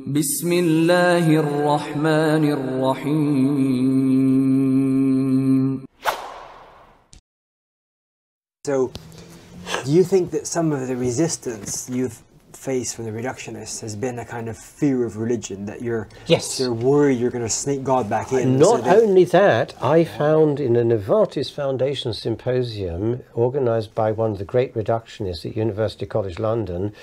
بسم الله الرحمن الرحيم. So, do you think that some of the resistance you've faced from the reductionists has been a kind of fear of religion, that you're worried you're going to sneak God back in? Not only that, I found in a Novartis Foundation symposium organised by one of the great reductionists at University College London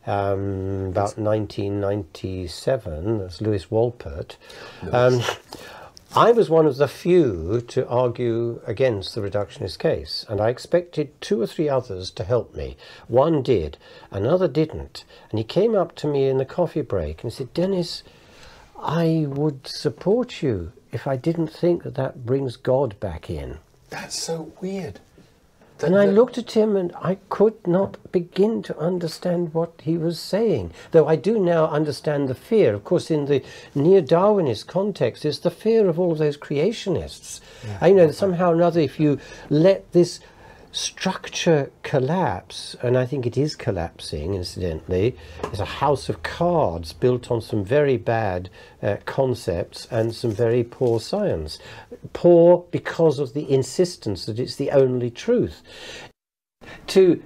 about 1997, that's Lewis Wolpert. I was one of the few to argue against the reductionist case, and I expected 2 or 3 others to help me. One did, another didn't. And he came up to me in the coffee break and said, "Dennis, I would support you if I didn't think that that brings God back in." That's so weird. And I looked at him and I could not begin to understand what he was saying, though I do now understand the fear. Of course, in the neo-Darwinist context, it's the fear of all of those creationists. Yeah, I know that somehow or another, if you let this structure collapse, and I think it is collapsing, incidentally, it's a house of cards built on some very bad concepts and some very poor science. Poor because of the insistence that it's the only truth. To,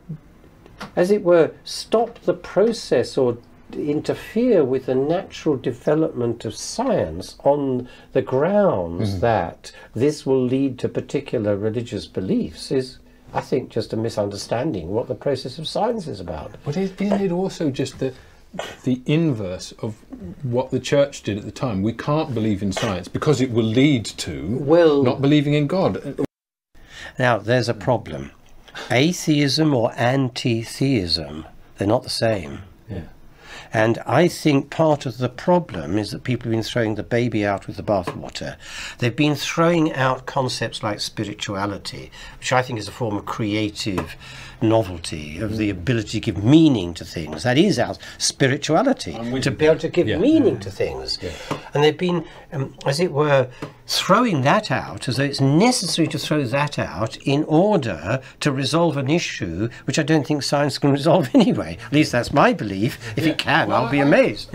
as it were, stop the process or interfere with the natural development of science on the grounds that this will lead to particular religious beliefs is, I think, just a misunderstanding what the process of science is about. But isn't it also just the inverse of what the church did at the time? We can't believe in science because it will lead to not believing in God. Now, there's a problem. Atheism or anti-theism, they're not the same. Yeah. And I think part of the problem is that people have been throwing the baby out with the bathwater. They've been throwing out concepts like spirituality, which I think is a form of creative novelty, of the ability to give meaning to things. That is our spirituality, to be able to give meaning to things. Yeah. And they've been, as it were, throwing that out as though it's necessary to throw that out in order to resolve an issue which I don't think science can resolve anyway. At least that's my belief. If it can, I'll be amazed.